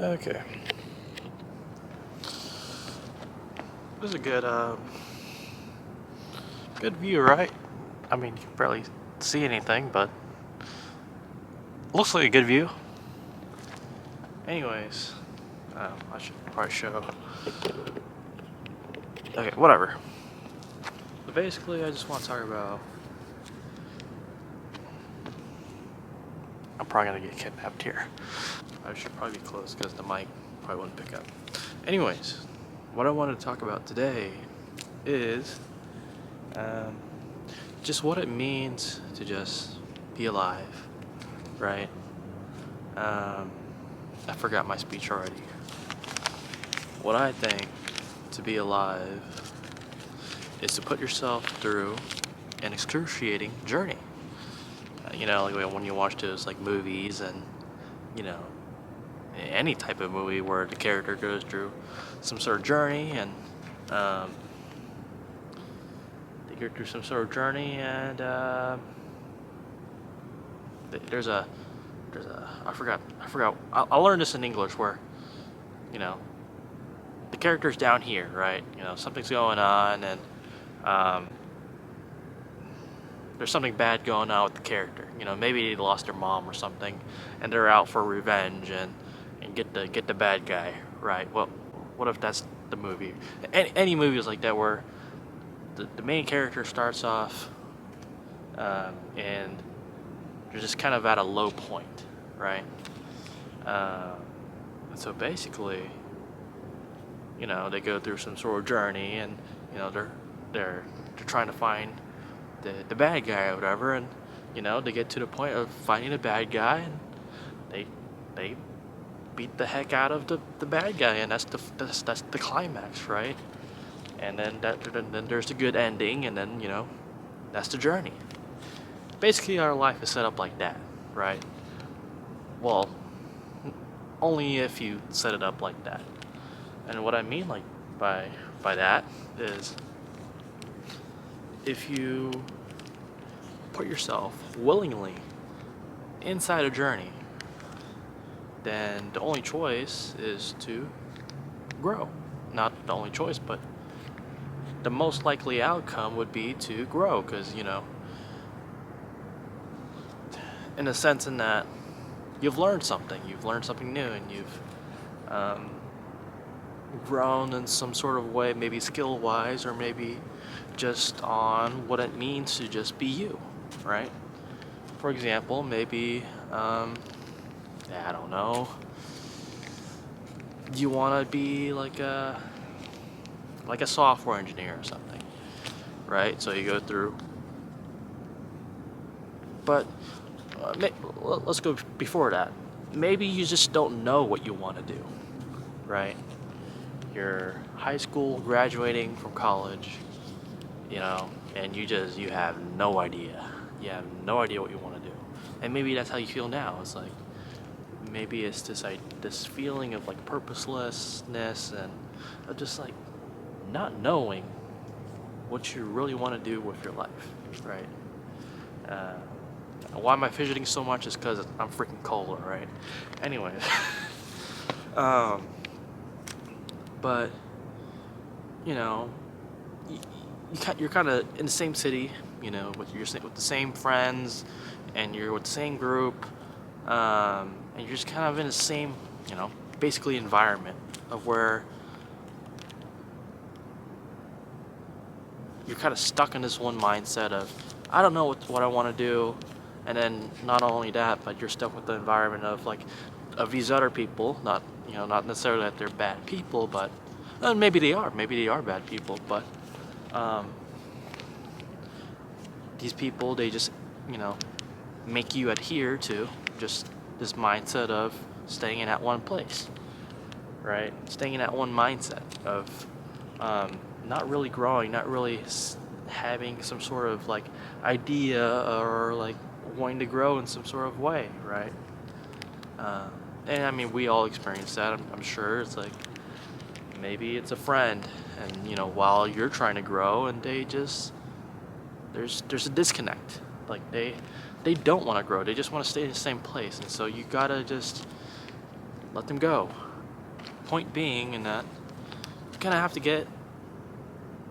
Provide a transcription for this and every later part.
Okay. This is a good view, right? I mean, you can barely see anything, but looks like a good view. Anyways, I should probably show. Okay, whatever. But basically, I just want to talk about. I'm probably gonna get kidnapped here. I should probably be close because the mic probably wouldn't pick up. Anyways, what I wanted to talk about today is just what it means to just be alive, right? I forgot my speech already. What I think to be alive is to put yourself through an excruciating journey. Like when you watch those like movies and you know any type of movie where the character goes through some sort of journey and um, they go through some sort of journey and there's a I forgot I learned this in English where you know the character's down here, right? Something's going on and um, there's something bad going on with the character. Maybe they lost their mom or something and they're out for revenge and get the bad guy, right? Well, what if that's the movie? Any movies like that where the main character starts off and they're just kind of at a low point, right? And so basically, they go through some sort of journey, and they're trying to find the bad guy or whatever, and they get to the point of finding the bad guy, and they beat the heck out of the bad guy, and that's the climax, right? And then there's the good ending, and then that's the journey. Basically, our life is set up like that, right? Well, only if you set it up like that. And what I mean by that is if you put yourself willingly inside a journey, then the only choice is to grow. Not the only choice, but the most likely outcome would be to grow, because in a sense in that you've learned something new, and you've grown in some sort of way, maybe skill wise or maybe just on what it means to just be you, right? For example, maybe I don't know, you want to be like a software engineer or something, right? So you go through, but let's go before that. Maybe you just don't know what you want to do, right? You're high school, graduating from college, and you have no idea. You have no idea what you want to do, and maybe that's how you feel now. It's like maybe it's this feeling of like purposelessness and of just like not knowing what you really want to do with your life, right? Uh, why am I fidgeting so much? Is because I'm freaking cold, right? Anyways, but you know, you're kind of in the same city, with the same friends, and you're with the same group, and you're just kind of in the same, basically environment of where you're kind of stuck in this one mindset of I don't know what I want to do, and then not only that, but you're stuck with the environment of these other people, not necessarily that they're bad people, but maybe they are bad people, but these people, they just make you adhere to just this mindset of staying in that one place, right? Staying in that one mindset of not really growing, not really having some sort of like idea or like wanting to grow in some sort of way, right? And I mean, we all experience that. I'm sure it's like maybe it's a friend, and while you're trying to grow, and they just there's a disconnect. Like they don't want to grow. They just want to stay in the same place, and so you gotta just let them go, point being in that you're gonna have to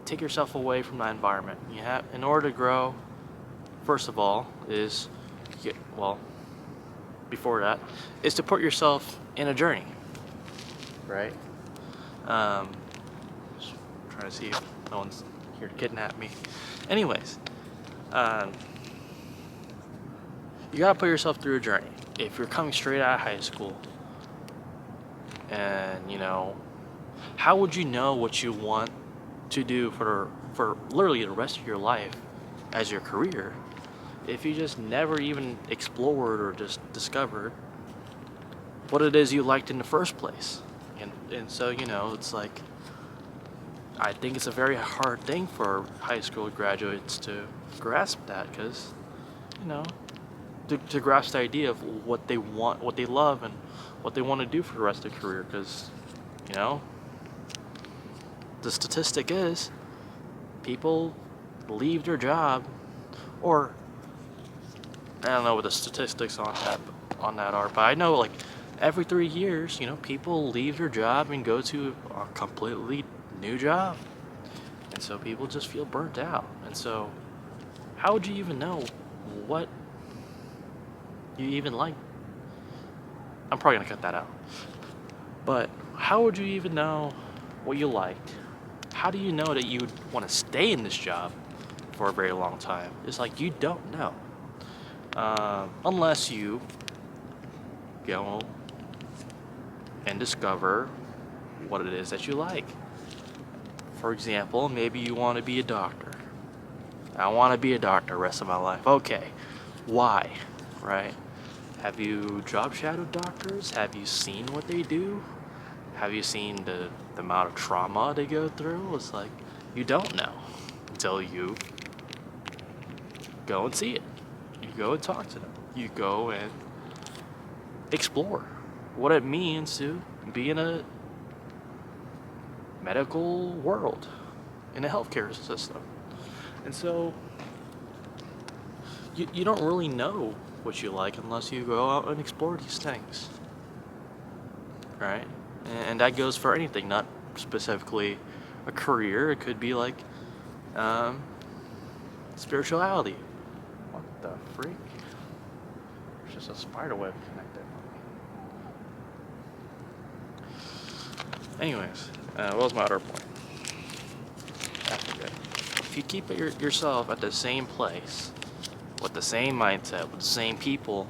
take yourself away from that environment. You have, in order to grow, first of all, is well, before that, is to put yourself in a journey, right? Just trying to see if no one's here to kidnap me. Anyways, um, you gotta put yourself through a journey. If you're coming straight out of high school, and how would you know what you want to do for literally the rest of your life as your career if you just never even explored or just discovered what it is you liked in the first place? And so it's like, I think it's a very hard thing for high school graduates to grasp that, because to grasp the idea of what they want, what they love, and what they want to do for the rest of their career. Because the statistic is people leave their job, or I don't know what the statistics on that are, but I know like every 3 years, people leave their job and go to a completely new job, and so people just feel burnt out. And so, how would you even know what you even like? I'm probably gonna cut that out. But how would you even know what you liked? How do you know that you want to stay in this job for a very long time? It's like, you don't know. Unless you go and discover what it is that you like. For example, maybe you want to be a doctor. I want to be a doctor the rest of my life. Okay, why? Right? Have you job shadowed doctors? Have you seen what they do? Have you seen the amount of trauma they go through? It's like, you don't know until you go and see it. You go and talk to them. You go and explore what it means to be in a medical world, in a healthcare system. And so you don't really know what you like unless you go out and explore these things, right? And that goes for anything, not specifically a career. It could be like spirituality. What the freak? There's just a spider web connected. Anyways, what was my other point? I forget. If you keep yourself at the same place, with the same mindset, with the same people,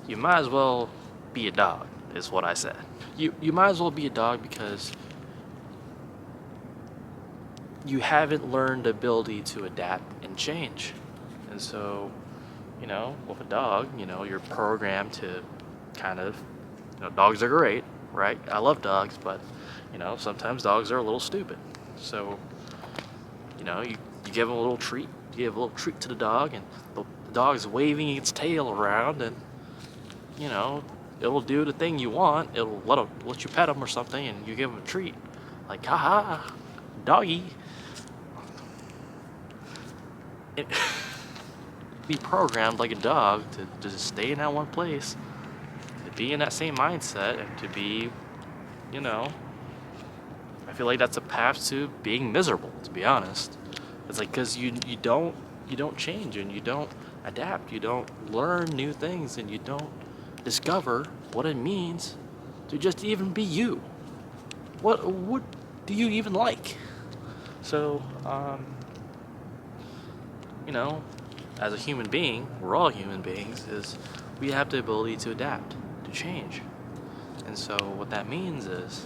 you might as well be a dog, is what I said. You might as well be a dog, because you haven't learned the ability to adapt and change. And so, with a dog, you're programmed to kind of, dogs are great, right? I love dogs, but, sometimes dogs are a little stupid. So, you give them a little treat. You give a little treat to the dog, and the dog's waving its tail around, and, it'll do the thing you want. It'll let you pet them or something, and you give them a treat. Like, haha, doggy. Be programmed like a dog to just stay in that one place, to be in that same mindset, and to be, I feel like that's a path to being miserable, to be honest. It's like, because you don't change, and you don't adapt, you don't learn new things, and you don't discover what it means to just even be you. What do you even like? So, as a human being, we're all human beings, is we have the ability to adapt, to change. And so what that means is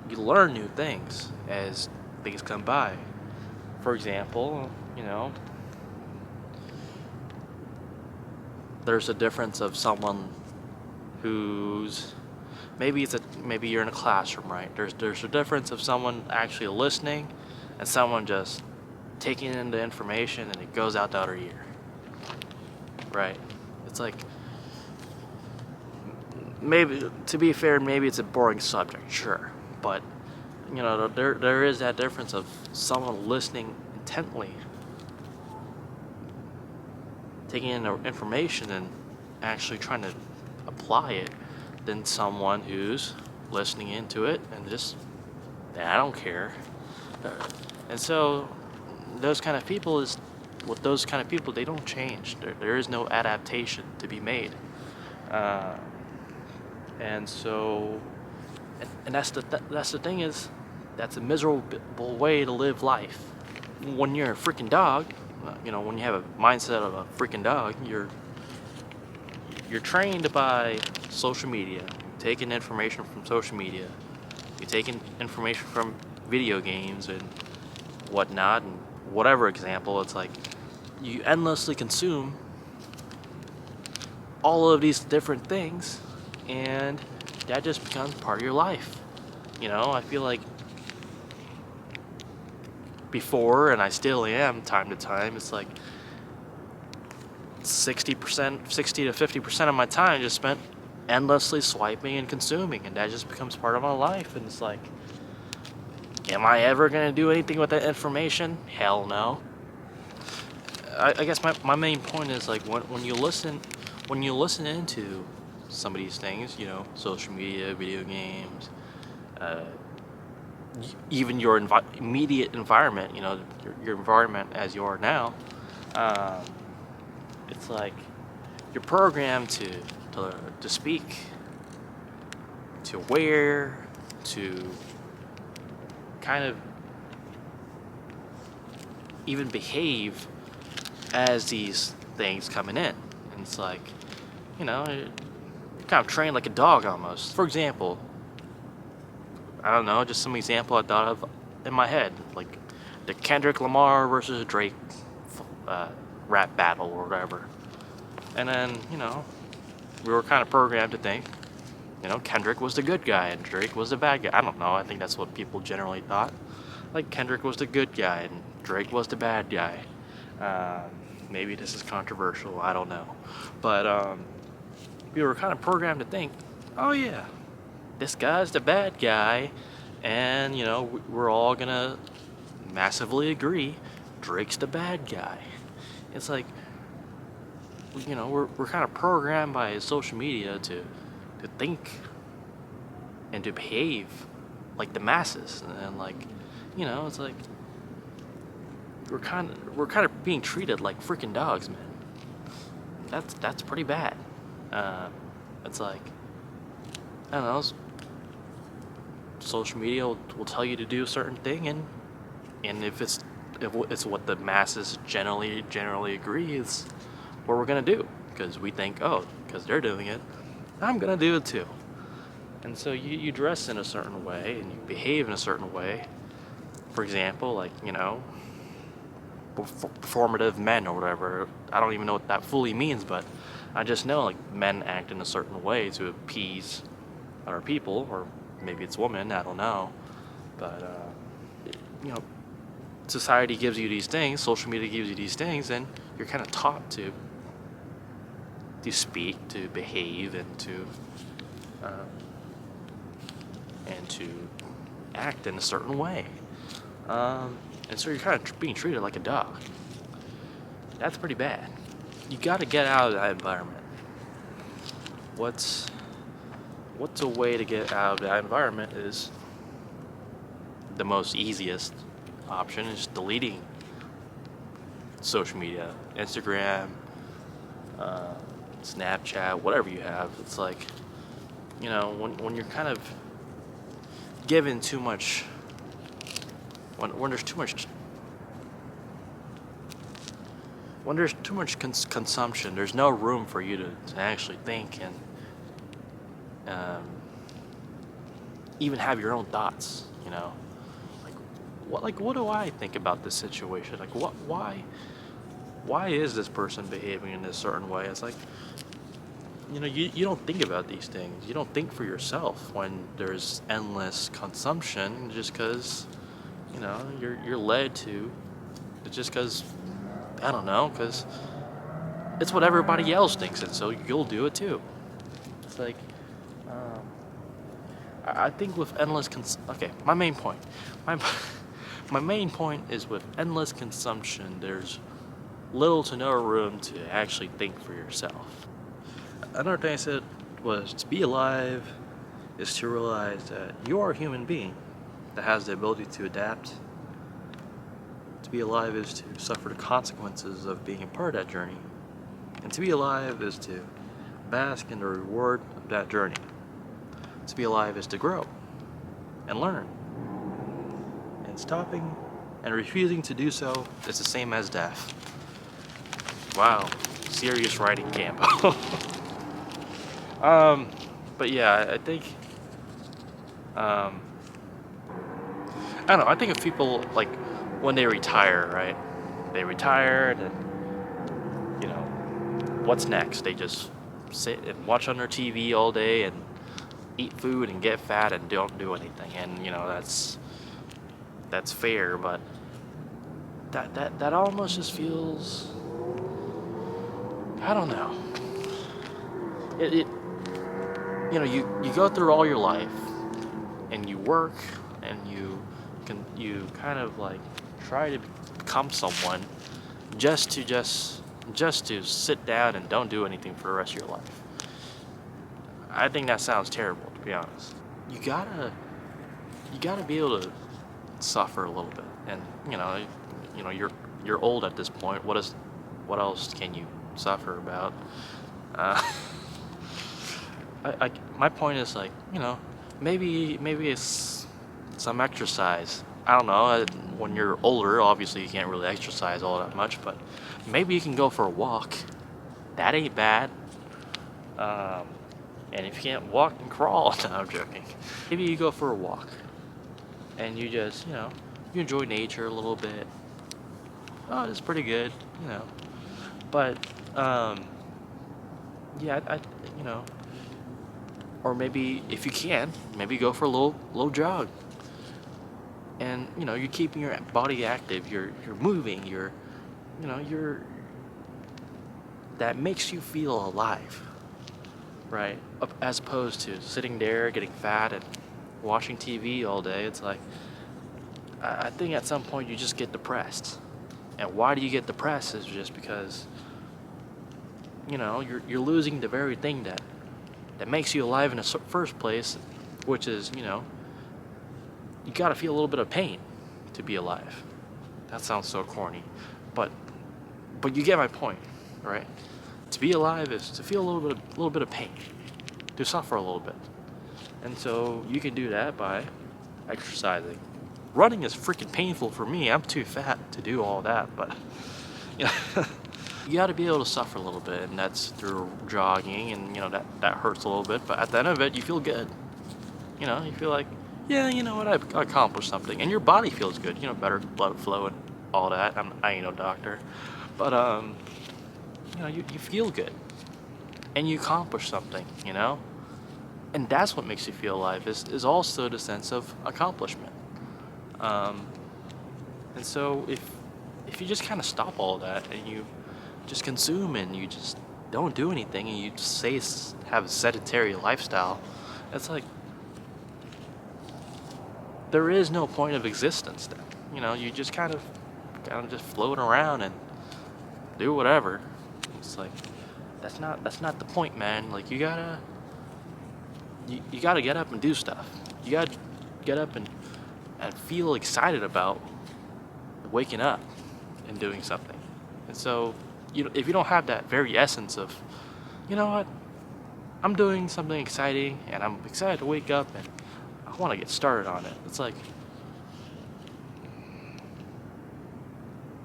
you learn new things as things come by. For example, there's a difference of someone who's maybe you're in a classroom, right? There's a difference of someone actually listening and someone just taking in the information and it goes out the other ear, right? It's like, maybe, to be fair, maybe it's a boring subject, sure, but there is that difference of someone listening intently, taking in the information and actually trying to apply it than someone who's listening into it and just, I don't care. Uh, And so those kind of people is with those kind of people, they don't change. There is no adaptation to be made. Uh, and so and that's the thing is that's a miserable way to live life. When you're a freaking dog, when you have a mindset of a freaking dog, you're trained by social media, taking information from social media, you're taking information from video games and whatnot, and whatever example. It's like you endlessly consume all of these different things, and that just becomes part of your life. I feel like before, and I still am time to time, it's like 60 to 50% of my time just spent endlessly swiping and consuming, and that just becomes part of my life. And it's like, am I ever gonna do anything with that information? Hell no. I guess my main point is like when you listen into some of these things, social media, video games, uh, even your immediate environment, your environment as you are now, um, it's like you're programmed to speak, to wear, to kind of even behave as these things coming in. And it's like, you're kind of trained like a dog almost. For example, I don't know, just some example I thought of in my head, like the Kendrick Lamar versus Drake rap battle or whatever. And then, we were kind of programmed to think, Kendrick was the good guy and Drake was the bad guy. I don't know, I think that's what people generally thought. Like Kendrick was the good guy and Drake was the bad guy. Maybe this is controversial, I don't know. But we were kind of programmed to think, oh yeah, this guy's the bad guy, and we're all gonna massively agree Drake's the bad guy. It's like, we're kind of programmed by social media to think and to behave like the masses, and like, it's like we're kind of being treated like freaking dogs, man. That's pretty bad. It's like, I don't know, social media will tell you to do a certain thing, and if it's what the masses generally agree is what we're gonna do, because we think, oh, because they're doing it, I'm gonna do it too. And so you dress in a certain way and you behave in a certain way. For example, like, performative men or whatever. I don't even know what that fully means, but I just know like men act in a certain way to appease other people, or maybe it's women, I don't know. But society gives you these things, social media gives you these things, and you're kind of taught to speak, to behave, and to act in a certain way. And so you're kind of being treated like a dog. That's pretty bad. You got to get out of that environment. What's a way to get out of that environment is the most easiest option is deleting social media, Instagram, Snapchat, whatever you have. It's like, when you're kind of given too much, when there's too much consumption, there's no room for you to actually think and even have your own thoughts. What do I think about this situation? Like, why is this person behaving in this certain way? It's like, you don't think about these things. You don't think for yourself when there's endless consumption, just because, you're led to, just because, I don't know, because it's what everybody else thinks, and so you'll do it too. It's like, I think with endless okay, my main point. My main point is with endless consumption, there's little to no room to actually think for yourself. Another thing I said was to be alive is to realize that you are a human being that has the ability to adapt. To be alive is to suffer the consequences of being a part of that journey. And to be alive is to bask in the reward of that journey. To be alive is to grow and learn. And stopping and refusing to do so is the same as death. Wow, serious writing, Campo. But yeah, I think, I don't know, I think if people, like, when they retire, right? They retire, and, you know, what's next? They just sit and watch on their TV all day and eat food and get fat and don't do anything. And, you know, that's fair, but that almost just feels, I don't know. It you know, you go through all your life and you work and you kind of like try to become someone just to sit down and don't do anything for the rest of your life. I think that sounds terrible, to be honest. You gotta be able to suffer a little bit, and you know you're old at this point. What else can you suffer about? My point is, like, you know, maybe it's some exercise. I don't know. When you're older, obviously you can't really exercise all that much, but maybe you can go for a walk. That ain't bad. And if you can't walk, and crawl. No, I'm joking. Maybe you go for a walk, and you just, you know, you enjoy nature a little bit. Oh, it's pretty good, you know. But yeah, you know. Or maybe, if you can, maybe go for a little jog. And, you know, you're keeping your body active, you're moving, you know, that makes you feel alive, right? As opposed to sitting there, getting fat and watching TV all day. It's like, I think at some point you just get depressed. And why do you get depressed is just because, you know, you're losing the very thing that makes you alive in the first place, which is, you know, you gotta feel a little bit of pain to be alive. That sounds so corny, but you get my point, right? To be alive is to feel a little bit of pain, to suffer a little bit, and so you can do that by exercising. Running is freaking painful for me. I'm too fat to do all that, but you know, you got to be able to suffer a little bit, and that's through jogging, and, you know, that hurts a little bit, but at the end of it, you feel good. You know, you feel like, yeah, you know what, I accomplished something, and your body feels good. You know, better blood flow and all that. I ain't no doctor, but you know, you feel good, and you accomplish something. You know, and that's what makes you feel alive. Is also the sense of accomplishment. And so if you just kind of stop all that and you just consume and you just don't do anything and you just have a sedentary lifestyle, it's like there is no point of existence then. You know, you just kind of just float around and do whatever. It's like that's not the point, man. Like you gotta get up and do stuff. You gotta get up and feel excited about waking up and doing something. And so, you know, if you don't have that very essence of, you know what, I'm doing something exciting and I'm excited to wake up and I want to get started on it, it's like,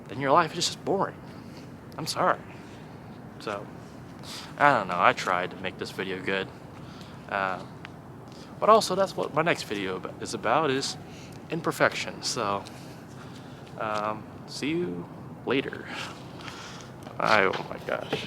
then your life is just boring. I'm sorry. So, I don't know, I tried to make this video good. But also, that's what my next video is about, is imperfection. So, see you later. Oh my gosh.